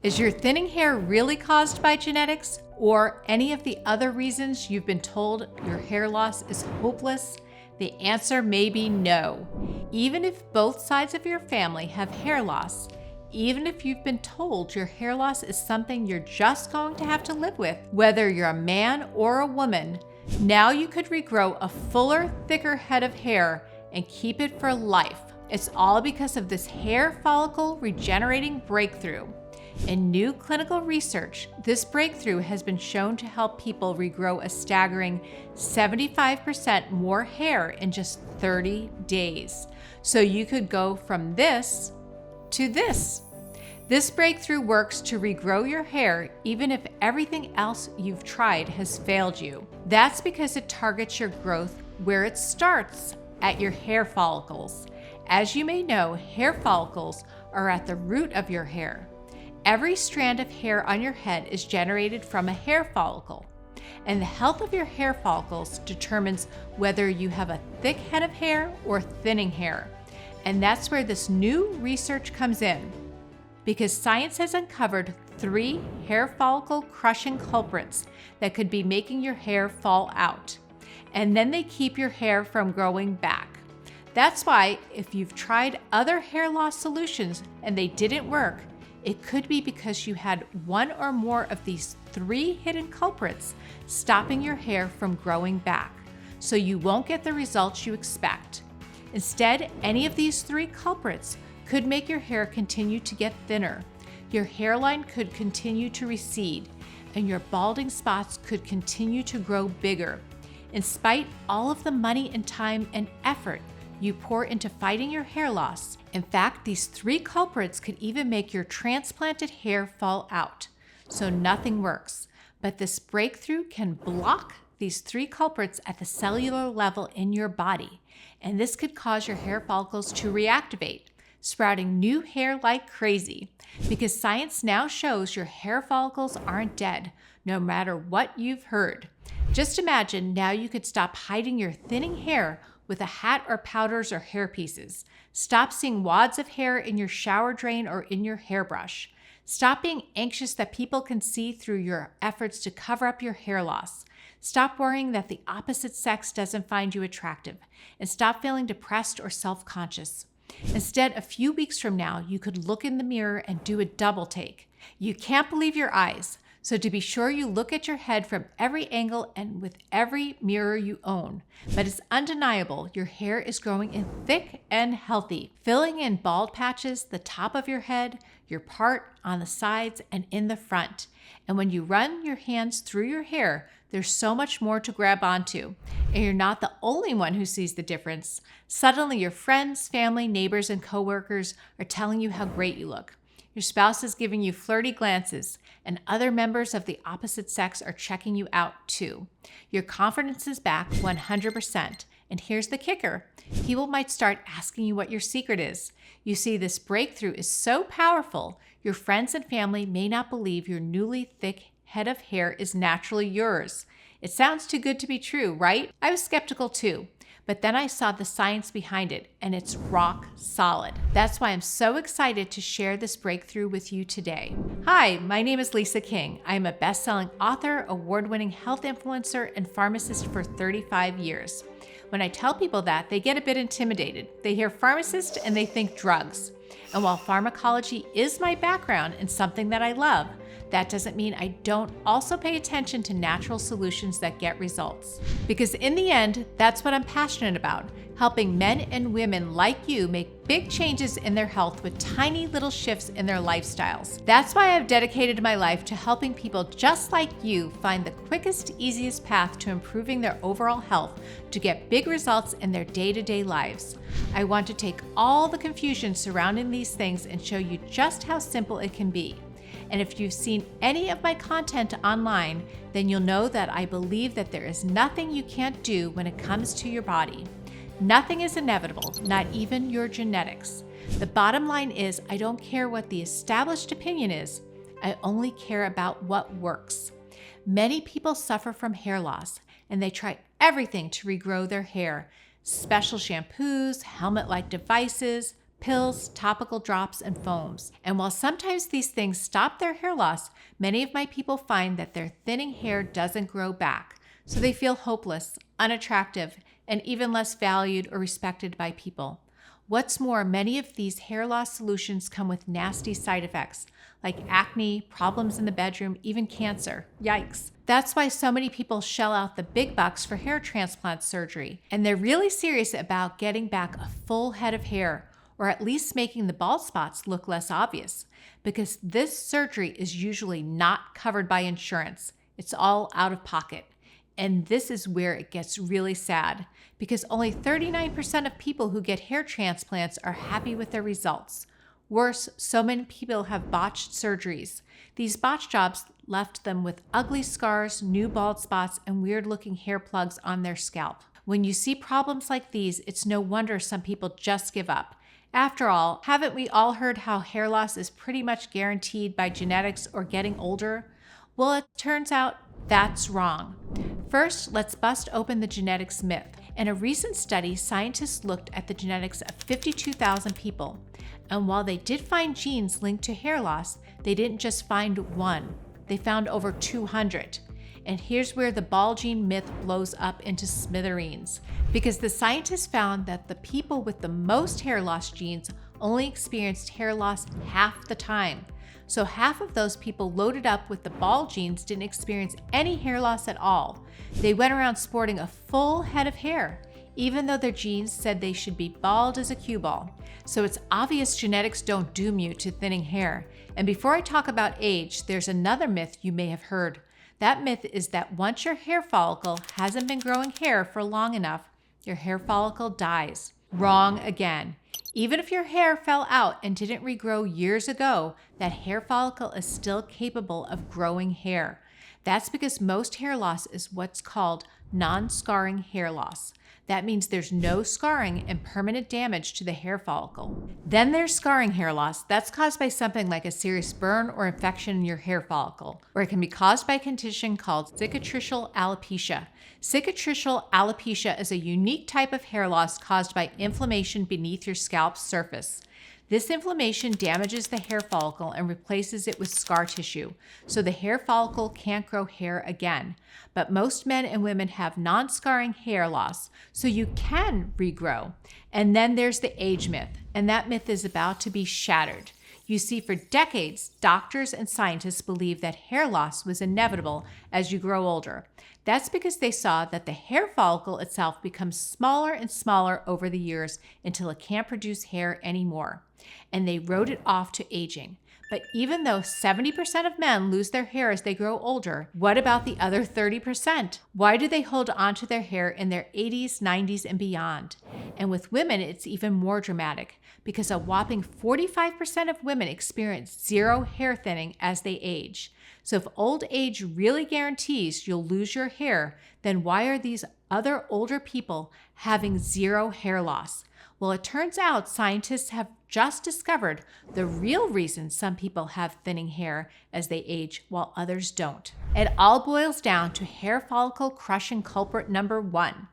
Is your thinning hair really caused by genetics or any of the other reasons you've been told your hair loss is hopeless? The answer may be no. Even if both sides of your family have hair loss, even if you've been told your hair loss is something you're just going to have to live with, whether you're a man or a woman, now you could regrow a fuller, thicker head of hair and keep it for life. It's all because of this hair follicle regenerating breakthrough. In new clinical research, this breakthrough has been shown to help people regrow a staggering 75% more hair in just 30 days. So you could go from this to this. This breakthrough works to regrow your hair even if everything else you've tried has failed you. That's because it targets your growth where it starts, at your hair follicles. As you may know, hair follicles are at the root of your hair. Every strand of hair on your head is generated from a hair follicle, and the health of your hair follicles determines whether you have a thick head of hair or thinning hair. And that's where this new research comes in, because science has uncovered 3 hair follicle crushing culprits that could be making your hair fall out, and then they keep your hair from growing back. That's why if you've tried other hair loss solutions and they didn't work, it could be because you had one or more of these 3 hidden culprits stopping your hair from growing back, so you won't get the results you expect. Instead, any of these 3 culprits could make your hair continue to get thinner, your hairline could continue to recede, and your balding spots could continue to grow bigger. In spite all of the money and time and effort you pour into fighting your hair loss. In fact, these 3 culprits could even make your transplanted hair fall out. So nothing works. But this breakthrough can block these 3 culprits at the cellular level in your body. And this could cause your hair follicles to reactivate, sprouting new hair like crazy. Because science now shows your hair follicles aren't dead, no matter what you've heard. Just imagine now you could stop hiding your thinning hair with a hat or powders or hair pieces. Stop seeing wads of hair in your shower drain or in your hairbrush. Stop being anxious that people can see through your efforts to cover up your hair loss. Stop worrying that the opposite sex doesn't find you attractive. And stop feeling depressed or self-conscious. Instead, a few weeks from now, you could look in the mirror and do a double take. You can't believe your eyes. So to be sure, you look at your head from every angle and with every mirror you own. But it's undeniable, your hair is growing in thick and healthy, filling in bald patches, the top of your head, your part on the sides, and in the front. And when you run your hands through your hair, there's so much more to grab onto. And you're not the only one who sees the difference. Suddenly your friends, family, neighbors, and coworkers are telling you how great you look. Your spouse is giving you flirty glances, and other members of the opposite sex are checking you out too. Your confidence is back 100%. And here's the kicker. People might start asking you what your secret is. You see, this breakthrough is so powerful, your friends and family may not believe your newly thick head of hair is naturally yours. It sounds too good to be true, right? I was skeptical too. But then I saw the science behind it, and it's rock solid. That's why I'm so excited to share this breakthrough with you today. Hi, my name is Lisa King. I am a best-selling author, award-winning health influencer, and pharmacist for 35 years. When I tell people that, they get a bit intimidated. They hear pharmacist and they think drugs. And while pharmacology is my background and something that I love, that doesn't mean I don't also pay attention to natural solutions that get results. Because in the end, that's what I'm passionate about, helping men and women like you make big changes in their health with tiny little shifts in their lifestyles. That's why I've dedicated my life to helping people just like you find the quickest, easiest path to improving their overall health to get big results in their day-to-day lives. I want to take all the confusion surrounding these things and show you just how simple it can be. And if you've seen any of my content online, then you'll know that I believe that there is nothing you can't do when it comes to your body. Nothing is inevitable, not even your genetics. The bottom line is, I don't care what the established opinion is. I only care about what works. Many people suffer from hair loss, and they try everything to regrow their hair. Special shampoos, helmet-like devices, pills, topical drops, and foams. And while sometimes these things stop their hair loss, many of my people find that their thinning hair doesn't grow back. So they feel hopeless, unattractive, and even less valued or respected by people. What's more, many of these hair loss solutions come with nasty side effects, like acne, problems in the bedroom, even cancer. Yikes. That's why so many people shell out the big bucks for hair transplant surgery, and they're really serious about getting back a full head of hair, or at least making the bald spots look less obvious, because this surgery is usually not covered by insurance. It's all out of pocket. And this is where it gets really sad, because only 39% of people who get hair transplants are happy with their results. Worse, so many people have botched surgeries. These botched jobs left them with ugly scars, new bald spots, and weird-looking hair plugs on their scalp. When you see problems like these, it's no wonder some people just give up. After all, haven't we all heard how hair loss is pretty much guaranteed by genetics or getting older? Well, it turns out that's wrong. First, let's bust open the genetics myth. In a recent study, scientists looked at the genetics of 52,000 people. And while they did find genes linked to hair loss, they didn't just find one. They found over 200. And here's where the bald gene myth blows up into smithereens. Because the scientists found that the people with the most hair loss genes only experienced hair loss half the time. So half of those people loaded up with the bald genes didn't experience any hair loss at all. They went around sporting a full head of hair, even though their genes said they should be bald as a cue ball. So it's obvious genetics don't doom you to thinning hair. And before I talk about age, there's another myth you may have heard. That myth is that once your hair follicle hasn't been growing hair for long enough, your hair follicle dies. Wrong again. Even if your hair fell out and didn't regrow years ago, that hair follicle is still capable of growing hair. That's because most hair loss is what's called non-scarring hair loss. That means there's no scarring and permanent damage to the hair follicle. Then there's scarring hair loss. That's caused by something like a serious burn or infection in your hair follicle, or it can be caused by a condition called cicatricial alopecia. Cicatricial alopecia is a unique type of hair loss caused by inflammation beneath your scalp's surface. This inflammation damages the hair follicle and replaces it with scar tissue, so the hair follicle can't grow hair again. But most men and women have non-scarring hair loss, so you can regrow. And then there's the age myth, and that myth is about to be shattered. You see, for decades, doctors and scientists believed that hair loss was inevitable as you grow older. That's because they saw that the hair follicle itself becomes smaller and smaller over the years until it can't produce hair anymore. And they wrote it off to aging. But even though 70% of men lose their hair as they grow older, what about the other 30%? Why do they hold onto their hair in their 80s, 90s, and beyond? And with women, it's even more dramatic, because a whopping 45% of women experience zero hair thinning as they age. So if old age really guarantees you'll lose your hair, then why are these other older people having zero hair loss? Well, it turns out scientists have just discovered the real reason some people have thinning hair as they age while others don't. It all boils down to hair follicle crushing culprit number 1.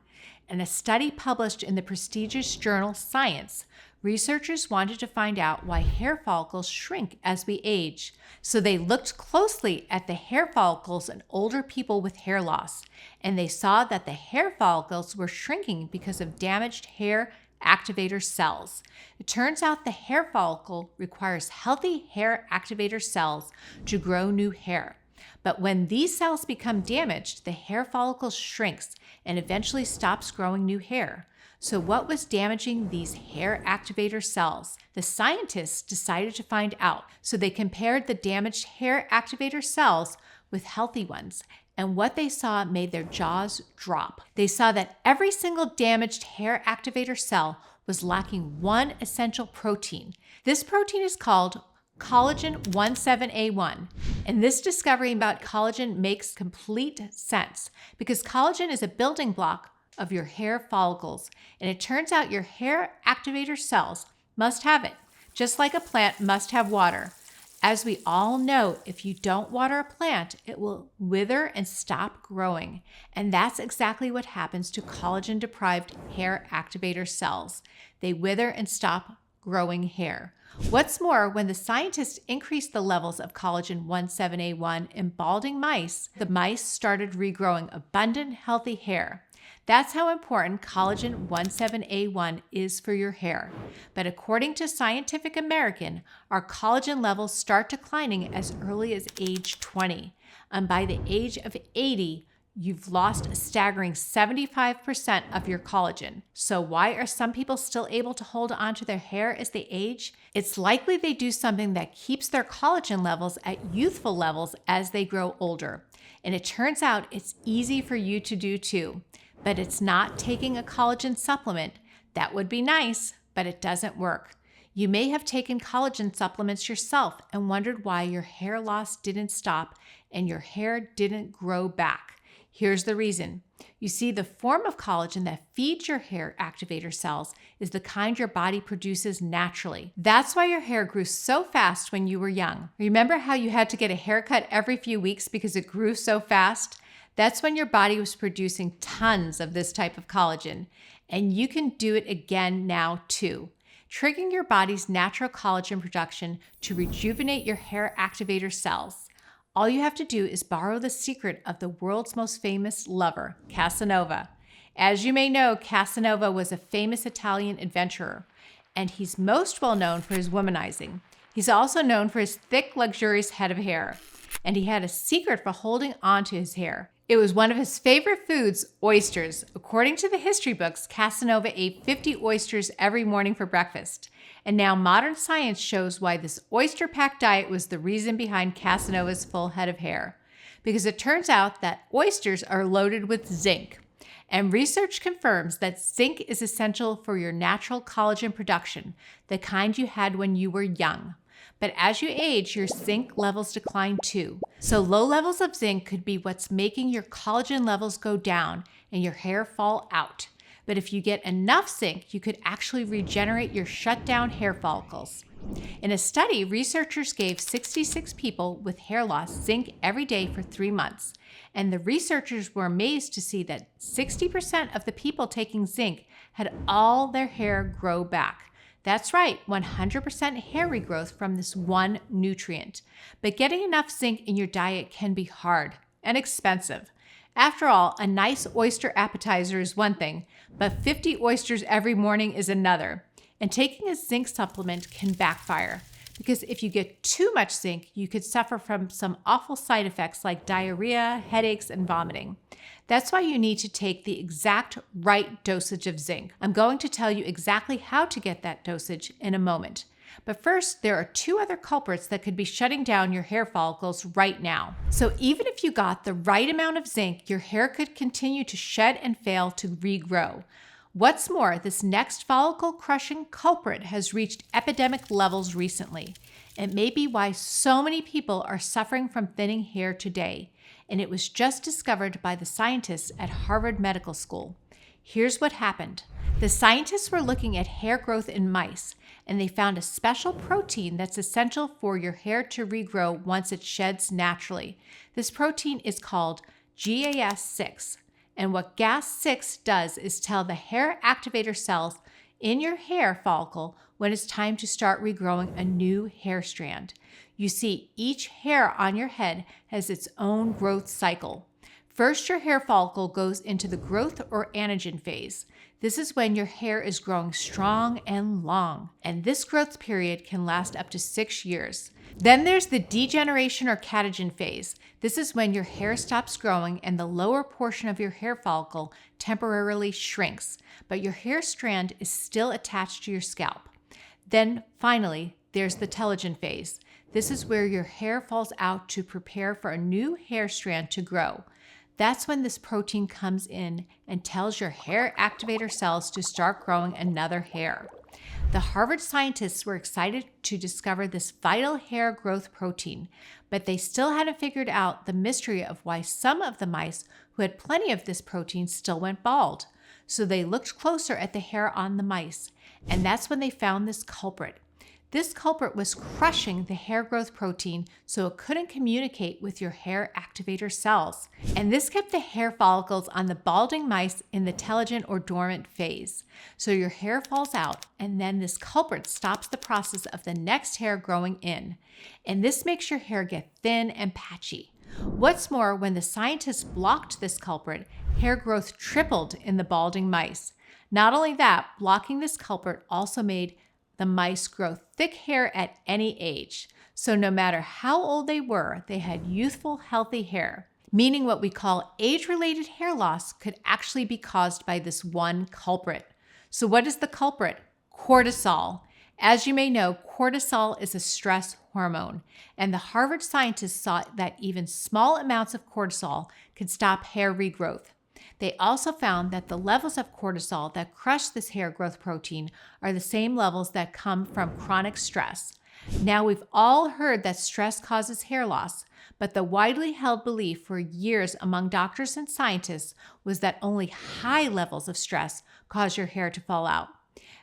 In a study published in the prestigious journal Science, researchers wanted to find out why hair follicles shrink as we age. So they looked closely at the hair follicles in older people with hair loss, and they saw that the hair follicles were shrinking because of damaged hair activator cells. It turns out the hair follicle requires healthy hair activator cells to grow new hair. But when these cells become damaged, the hair follicle shrinks and eventually stops growing new hair. So what was damaging these hair activator cells? The scientists decided to find out. So they compared the damaged hair activator cells with healthy ones, and what they saw made their jaws drop. They saw that every single damaged hair activator cell was lacking one essential protein. This protein is called collagen 17A1. And this discovery about collagen makes complete sense, because collagen is a building block of your hair follicles, and it turns out your hair activator cells must have it, just like a plant must have water. As we all know, if you don't water a plant, it will wither and stop growing. And that's exactly what happens to collagen-deprived hair activator cells. They wither and stop growing hair. What's more, when the scientists increased the levels of collagen 17A1 in balding mice, the mice started regrowing abundant, healthy hair. That's how important collagen 17A1 is for your hair. But according to Scientific American, our collagen levels start declining as early as age 20. And by the age of 80, you've lost a staggering 75% of your collagen. So why are some people still able to hold on to their hair as they age? It's likely they do something that keeps their collagen levels at youthful levels as they grow older. And it turns out it's easy for you to do too. But it's not taking a collagen supplement. That would be nice, but it doesn't work. You may have taken collagen supplements yourself and wondered why your hair loss didn't stop and your hair didn't grow back. Here's the reason. You see, the form of collagen that feeds your hair activator cells is the kind your body produces naturally. That's why your hair grew so fast when you were young. Remember how you had to get a haircut every few weeks because it grew so fast? That's when your body was producing tons of this type of collagen. And you can do it again now too, triggering your body's natural collagen production to rejuvenate your hair activator cells. All you have to do is borrow the secret of the world's most famous lover, Casanova. As you may know, Casanova was a famous Italian adventurer, and he's most well known for his womanizing. He's also known for his thick, luxurious head of hair, and he had a secret for holding on to his hair. It was one of his favorite foods, oysters. According to the history books, Casanova ate 50 oysters every morning for breakfast. And now modern science shows why this oyster-packed diet was the reason behind Casanova's full head of hair. Because it turns out that oysters are loaded with zinc. And research confirms that zinc is essential for your natural collagen production, the kind you had when you were young. But as you age, your zinc levels decline too. So low levels of zinc could be what's making your collagen levels go down and your hair fall out. But if you get enough zinc, you could actually regenerate your shut down hair follicles. In a study, researchers gave 66 people with hair loss zinc every day for 3 months. And the researchers were amazed to see that 60% of the people taking zinc had all their hair grow back. That's right, 100% hair regrowth from this one nutrient. But getting enough zinc in your diet can be hard and expensive. After all, a nice oyster appetizer is one thing, but 50 oysters every morning is another. And taking a zinc supplement can backfire, because if you get too much zinc, you could suffer from some awful side effects like diarrhea, headaches, and vomiting. That's why you need to take the exact right dosage of zinc. I'm going to tell you exactly how to get that dosage in a moment. But first, there are 2 other culprits that could be shutting down your hair follicles right now. So even if you got the right amount of zinc, your hair could continue to shed and fail to regrow. What's more, this next follicle-crushing culprit has reached epidemic levels recently. It may be why so many people are suffering from thinning hair today, and it was just discovered by the scientists at Harvard Medical School. Here's what happened. The scientists were looking at hair growth in mice, and they found a special protein that's essential for your hair to regrow once it sheds naturally. This protein is called GAS6. And what GAS6 does is tell the hair activator cells in your hair follicle when it's time to start regrowing a new hair strand. You see, each hair on your head has its own growth cycle. First, your hair follicle goes into the growth or anagen phase. This is when your hair is growing strong and long, and this growth period can last up to 6 years. Then there's the degeneration or catagen phase. This is when your hair stops growing and the lower portion of your hair follicle temporarily shrinks, but your hair strand is still attached to your scalp. Then finally, there's the telogen phase. This is where your hair falls out to prepare for a new hair strand to grow. That's when this protein comes in and tells your hair activator cells to start growing another hair. The Harvard scientists were excited to discover this vital hair growth protein, but they still hadn't figured out the mystery of why some of the mice who had plenty of this protein still went bald. So they looked closer at the hair on the mice, and that's when they found this culprit. This culprit was crushing the hair growth protein so it couldn't communicate with your hair activator cells. And this kept the hair follicles on the balding mice in the telogen or dormant phase. So your hair falls out, and then this culprit stops the process of the next hair growing in. And this makes your hair get thin and patchy. What's more, when the scientists blocked this culprit, hair growth tripled in the balding mice. Not only that, blocking this culprit also made the mice grow thick hair at any age. So no matter how old they were, they had youthful, healthy hair. Meaning what we call age-related hair loss could actually be caused by this one culprit. So what is the culprit? Cortisol. As you may know, cortisol is a stress hormone, and the Harvard scientists saw that even small amounts of cortisol could stop hair regrowth. They also found that the levels of cortisol that crush this hair growth protein are the same levels that come from chronic stress. Now, we've all heard that stress causes hair loss, but the widely held belief for years among doctors and scientists was that only high levels of stress cause your hair to fall out.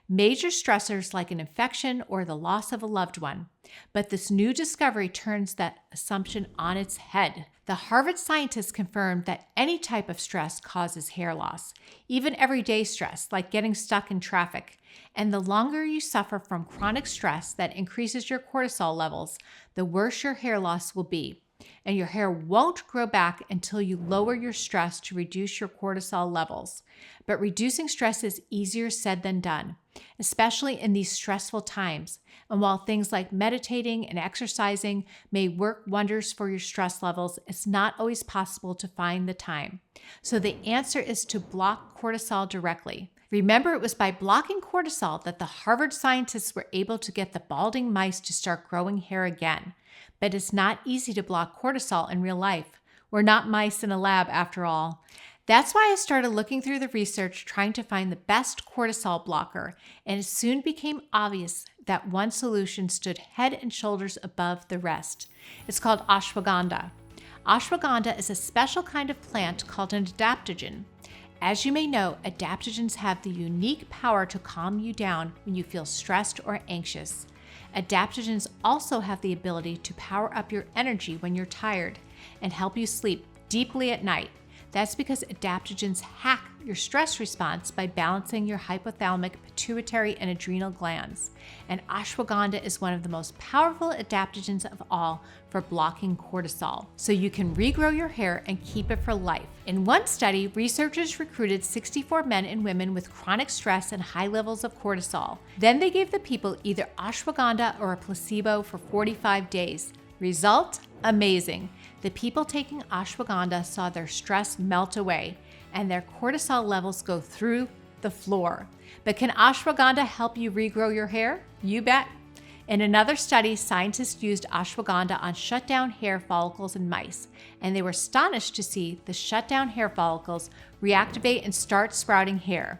Major stressors like an infection or the loss of a loved one. But this new discovery turns that assumption on its head. The Harvard scientists confirmed that any type of stress causes hair loss, even everyday stress like getting stuck in traffic. And the longer you suffer from chronic stress that increases your cortisol levels, the worse your hair loss will be. And your hair won't grow back until you lower your stress to reduce your cortisol levels. But reducing stress is easier said than done, especially in these stressful times. And while things like meditating and exercising may work wonders for your stress levels, it's not always possible to find the time. So the answer is to block cortisol directly. Remember, it was by blocking cortisol that the Harvard scientists were able to get the balding mice to start growing hair again. But it's not easy to block cortisol in real life. We're not mice in a lab after all. That's why I started looking through the research trying to find the best cortisol blocker, and it soon became obvious that one solution stood head and shoulders above the rest. It's called ashwagandha. Ashwagandha is a special kind of plant called an adaptogen. As you may know, adaptogens have the unique power to calm you down when you feel stressed or anxious. Adaptogens also have the ability to power up your energy when you're tired and help you sleep deeply at night. That's because adaptogens hack your stress response by balancing your hypothalamic, pituitary, and adrenal glands. And ashwagandha is one of the most powerful adaptogens of all for blocking cortisol, so you can regrow your hair and keep it for life. In one study, researchers recruited 64 men and women with chronic stress and high levels of cortisol. Then they gave the people either ashwagandha or a placebo for 45 days. Result? Amazing. The people taking ashwagandha saw their stress melt away and their cortisol levels go through the floor. But can ashwagandha help you regrow your hair? You bet. In another study, scientists used ashwagandha on shutdown hair follicles in mice, and they were astonished to see the shutdown hair follicles reactivate and start sprouting hair.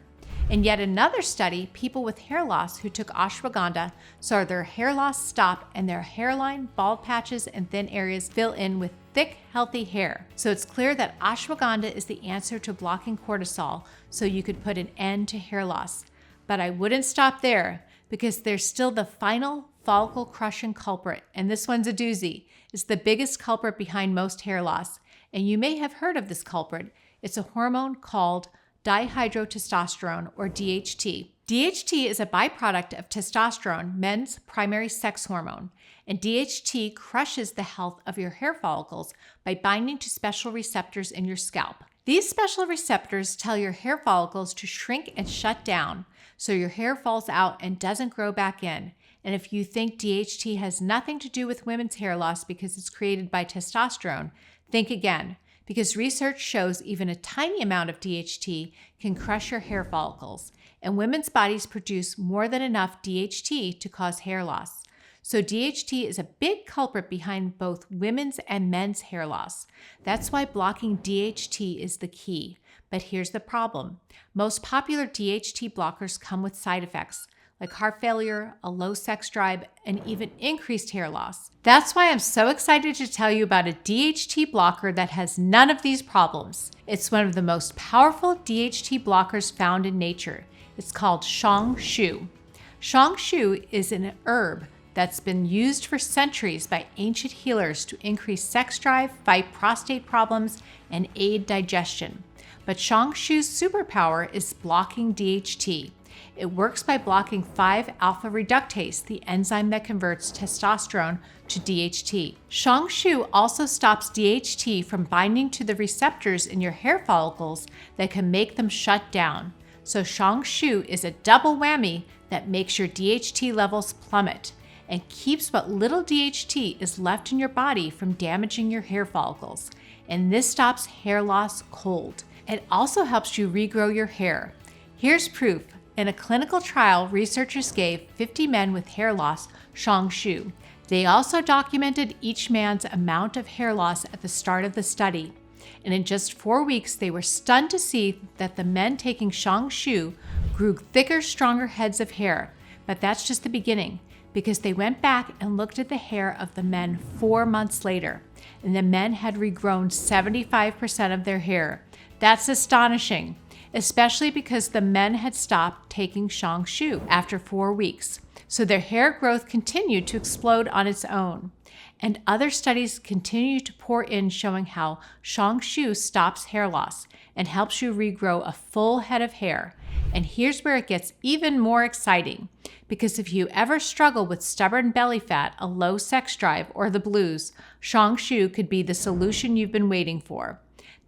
In yet another study, people with hair loss who took ashwagandha saw their hair loss stop and their hairline, bald patches, and thin areas fill in with thick, healthy hair. So it's clear that ashwagandha is the answer to blocking cortisol so you could put an end to hair loss. But I wouldn't stop there because there's still the final follicle crushing culprit, and this one's a doozy. It's the biggest culprit behind most hair loss, and you may have heard of this culprit. It's a hormone called dihydrotestosterone, or DHT. DHT is a byproduct of testosterone, men's primary sex hormone, and DHT crushes the health of your hair follicles by binding to special receptors in your scalp. These special receptors tell your hair follicles to shrink and shut down, so your hair falls out and doesn't grow back in. And if you think DHT has nothing to do with women's hair loss because it's created by testosterone, think again. Because research shows even a tiny amount of DHT can crush your hair follicles, and women's bodies produce more than enough DHT to cause hair loss. So DHT is a big culprit behind both women's and men's hair loss. That's why blocking DHT is the key. But here's the problem. Most popular DHT blockers come with side effects, like heart failure, a low sex drive, and even increased hair loss. That's why I'm so excited to tell you about a DHT blocker that has none of these problems. It's one of the most powerful DHT blockers found in nature. It's called Shang Shu. Shang Shu is an herb that's been used for centuries by ancient healers to increase sex drive, fight prostate problems, and aid digestion. But Shongshu's superpower is blocking DHT. It works by blocking 5-alpha reductase, the enzyme that converts testosterone to DHT. Shongshu also stops DHT from binding to the receptors in your hair follicles that can make them shut down. So Shongshu is a double whammy that makes your DHT levels plummet and keeps what little DHT is left in your body from damaging your hair follicles. And this stops hair loss cold. It also helps you regrow your hair. Here's proof. In a clinical trial, researchers gave 50 men with hair loss Shongshu. They also documented each man's amount of hair loss at the start of the study. And in just 4 weeks, they were stunned to see that the men taking Shongshu grew thicker, stronger heads of hair. But that's just the beginning, because they went back and looked at the hair of the men 4 months later, and the men had regrown 75% of their hair. That's astonishing, especially because the men had stopped taking Shongshu after 4 weeks. So their hair growth continued to explode on its own. And other studies continue to pour in showing how Shongshu stops hair loss and helps you regrow a full head of hair. And here's where it gets even more exciting, because if you ever struggle with stubborn belly fat, a low sex drive, or the blues, Shongshu could be the solution you've been waiting for.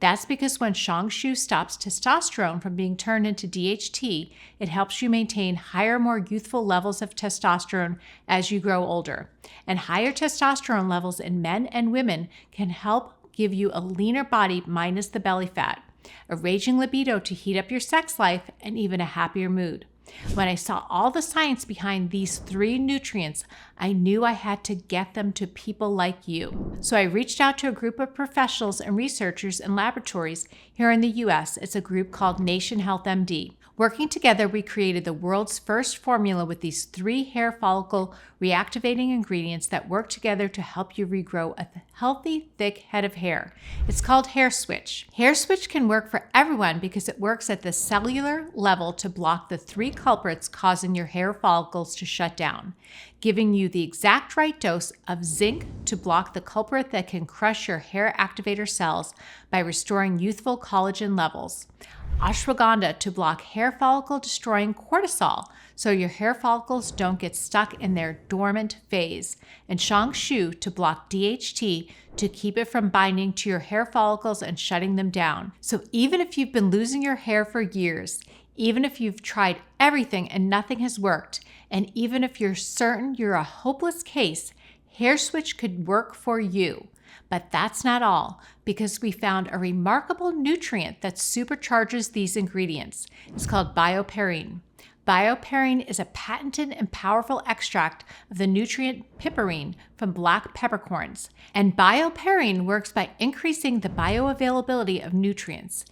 That's because when Shongshu stops testosterone from being turned into DHT, it helps you maintain higher, more youthful levels of testosterone as you grow older. And higher testosterone levels in men and women can help give you a leaner body minus the belly fat, a raging libido to heat up your sex life, and even a happier mood. When I saw all the science behind these 3 nutrients, I knew I had to get them to people like you. So I reached out to a group of professionals and researchers in laboratories here in the US. It's a group called Nation Health MD. Working together, we created the world's first formula with these 3 hair follicle reactivating ingredients that work together to help you regrow a healthy, thick head of hair. It's called Hair Switch. Hair Switch can work for everyone because it works at the cellular level to block the 3 culprits causing your hair follicles to shut down, giving you the exact right dose of zinc to block the culprit that can crush your hair activator cells by restoring youthful collagen levels, ashwagandha to block hair follicle destroying cortisol so your hair follicles don't get stuck in their dormant phase, and Shongshu to block DHT to keep it from binding to your hair follicles and shutting them down. So even if you've been losing your hair for years, even if you've tried everything and nothing has worked, and even if you're certain you're a hopeless case, Hair Switch could work for you. But that's not all, because we found a remarkable nutrient that supercharges these ingredients. It's called BioPerine. BioPerine is a patented and powerful extract of the nutrient piperine from black peppercorns. And BioPerine works by increasing the bioavailability of nutrients.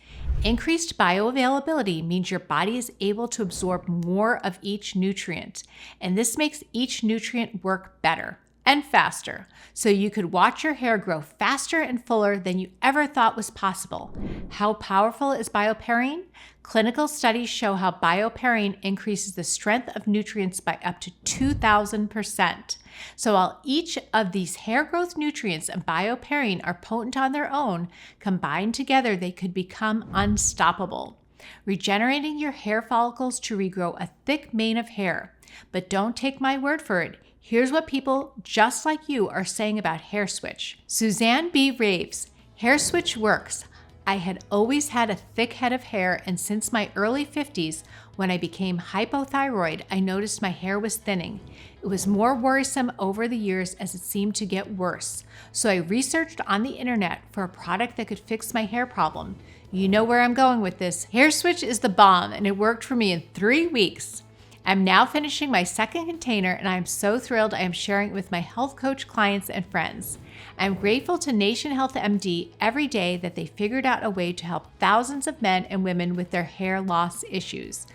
Increased bioavailability means your body is able to absorb more of each nutrient, and this makes each nutrient work better and faster, so you could watch your hair grow faster and fuller than you ever thought was possible. How powerful is BioPerine? Clinical studies show how BioPerine increases the strength of nutrients by up to 2,000%. So while each of these hair growth nutrients and BioPerine are potent on their own, combined together they could become unstoppable, regenerating your hair follicles to regrow a thick mane of hair. But don't take my word for it. Here's what people just like you are saying about Hair Switch. Suzanne B. raves, Hair Switch works. I had always had a thick head of hair, and since my early 50s, when I became hypothyroid, I noticed my hair was thinning. It was more worrisome over the years as it seemed to get worse. So I researched on the internet for a product that could fix my hair problem. You know where I'm going with this. Hair Switch is the bomb, and it worked for me in 3 weeks. I'm now finishing my second container, and I am so thrilled I am sharing it with my health coach clients and friends. I'm grateful to Nation Health MD every day that they figured out a way to help thousands of men and women with their hair loss issues.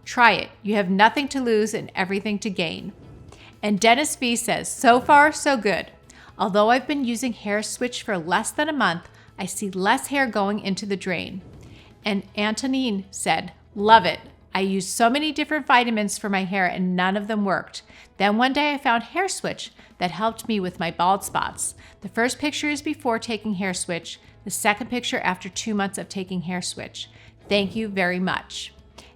Try it. You have nothing to lose and everything to gain. And Dennis V says, so far, so good. Although I've been using Hair Switch for less than a month, I see less hair going into the drain. And Antonine said, love it. I used so many different vitamins for my hair and none of them worked. Then one day I found Hair Switch that helped me with my bald spots. The first picture is before taking Hair Switch. The second picture after 2 months of taking Hair Switch. Thank you very much.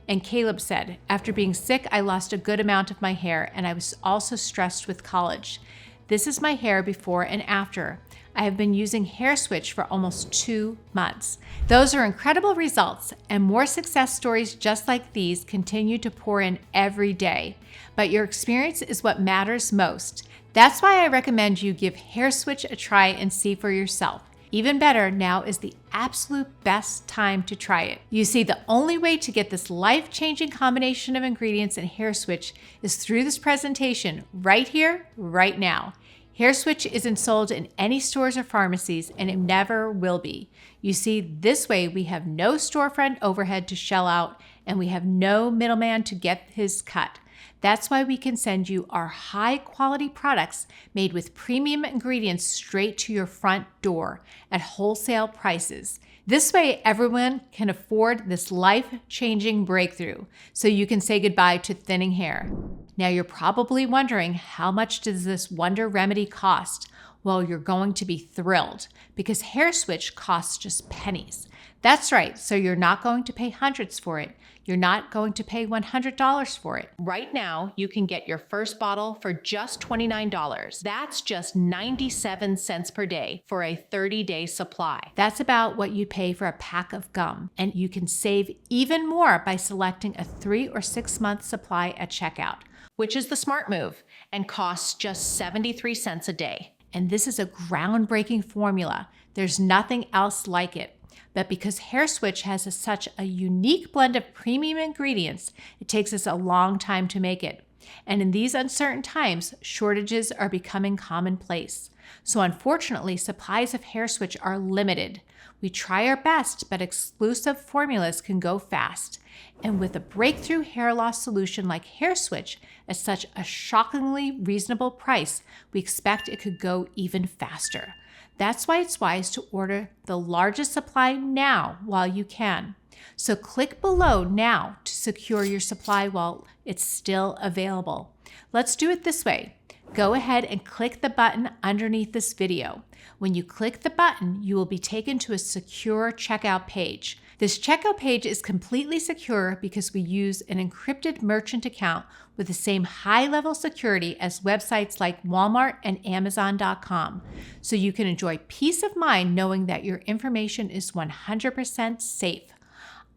And Caleb said, after being sick, I lost a good amount of my hair and I was also stressed with college. This is my hair before and after. I have been using Hair Switch for almost 2 months. Those are incredible results, and more success stories just like these continue to pour in every day. But your experience is what matters most. That's why I recommend you give Hair Switch a try and see for yourself. Even better, now is the absolute best time to try it. You see, the only way to get this life-changing combination of ingredients in Hair Switch is through this presentation right here, right now. Hair Switch isn't sold in any stores or pharmacies, and it never will be. You see, this way we have no storefront overhead to shell out, and we have no middleman to get his cut. That's why we can send you our high-quality products made with premium ingredients straight to your front door at wholesale prices. This way, everyone can afford this life-changing breakthrough, so you can say goodbye to thinning hair. Now, you're probably wondering, how much does this wonder remedy cost? Well, you're going to be thrilled because Hair Switch costs just pennies. That's right, so you're not going to pay hundreds for it. You're not going to pay $100 for it. Right now, you can get your first bottle for just $29. That's just 97 cents per day for a 30-day supply. That's about what you'd pay for a pack of gum. And you can save even more by selecting a 3 or 6 month supply at checkout, which is the smart move and costs just 73 cents a day. And this is a groundbreaking formula. There's nothing else like it. But because Hair Switch has such a unique blend of premium ingredients, it takes us a long time to make it. And in these uncertain times, shortages are becoming commonplace. So unfortunately, supplies of Hair Switch are limited. We try our best, but exclusive formulas can go fast. And with a breakthrough hair loss solution like Hair Switch at such a shockingly reasonable price, we expect it could go even faster. That's why it's wise to order the largest supply now while you can. So click below now to secure your supply while it's still available. Let's do it this way. Go ahead and click the button underneath this video. When you click the button, you will be taken to a secure checkout page. This checkout page is completely secure because we use an encrypted merchant account with the same high-level security as websites like Walmart and Amazon.com. So you can enjoy peace of mind knowing that your information is 100% safe.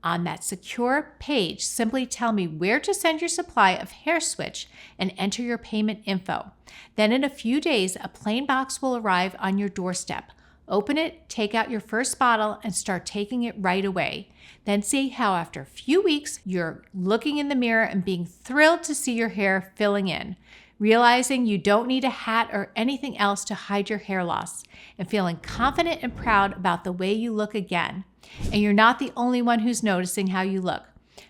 On that secure page, simply tell me where to send your supply of Hair Switch and enter your payment info. Then in a few days, a plain box will arrive on your doorstep. Open it, take out your first bottle, and start taking it right away. Then see how after a few weeks, you're looking in the mirror and being thrilled to see your hair filling in, realizing you don't need a hat or anything else to hide your hair loss, and feeling confident and proud about the way you look again. And you're not the only one who's noticing how you look,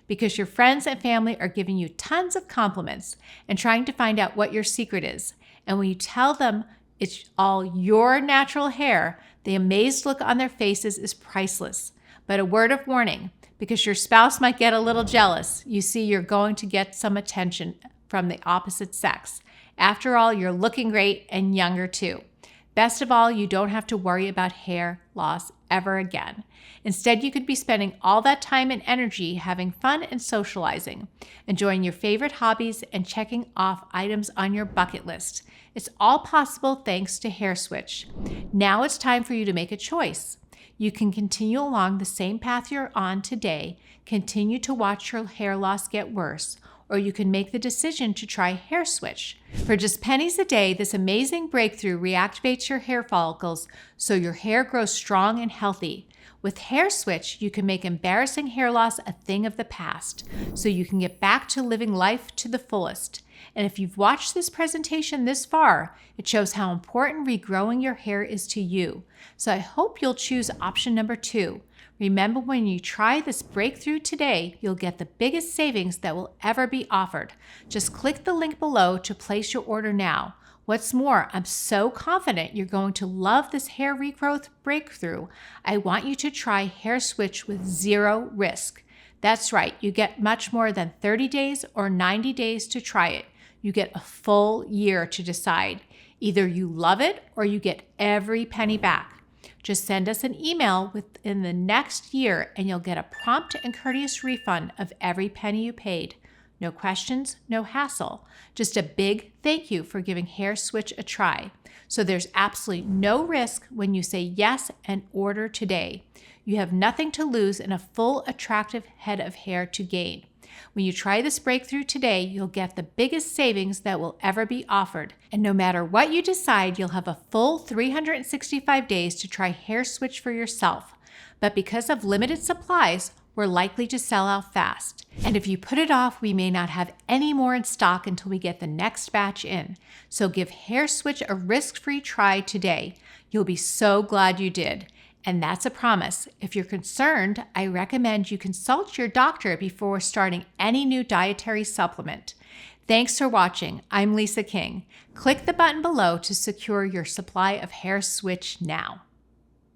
because your friends and family are giving you tons of compliments and trying to find out what your secret is. And when you tell them it's all your natural hair, the amazed look on their faces is priceless. But a word of warning, because your spouse might get a little jealous. You see, you're going to get some attention from the opposite sex. After all, you're looking great and younger too. Best of all, you don't have to worry about hair loss ever again. Instead, you could be spending all that time and energy having fun and socializing, enjoying your favorite hobbies and checking off items on your bucket list. It's all possible thanks to Hair Switch. Now it's time for you to make a choice. You can continue along the same path you're on today, continue to watch your hair loss get worse, or you can make the decision to try Hair Switch. For just pennies a day, this amazing breakthrough reactivates your hair follicles so your hair grows strong and healthy. With Hair Switch, you can make embarrassing hair loss a thing of the past, so you can get back to living life to the fullest. And if you've watched this presentation this far, it shows how important regrowing your hair is to you. So I hope you'll choose option number 2. Remember, when you try this breakthrough today, you'll get the biggest savings that will ever be offered. Just click the link below to place your order now. What's more, I'm so confident you're going to love this hair regrowth breakthrough. I want you to try Hair Switch with zero risk. That's right, you get much more than 30 days or 90 days to try it. You get a full year to decide. Either you love it or you get every penny back. Just send us an email within the next year and you'll get a prompt and courteous refund of every penny you paid. No questions, no hassle. Just a big thank you for giving Hair Switch a try. So there's absolutely no risk when you say yes and order today. You have nothing to lose and a full attractive head of hair to gain. When you try this breakthrough today, you'll get the biggest savings that will ever be offered. And no matter what you decide, you'll have a full 365 days to try Hair Switch for yourself. But because of limited supplies, we're likely to sell out fast. And if you put it off, we may not have any more in stock until we get the next batch in. So give Hair Switch a risk-free try today. You'll be so glad you did. And that's a promise. If you're concerned, I recommend you consult your doctor before starting any new dietary supplement. Thanks for watching. I'm Lisa King. Click the button below to secure your supply of Hair Switch now.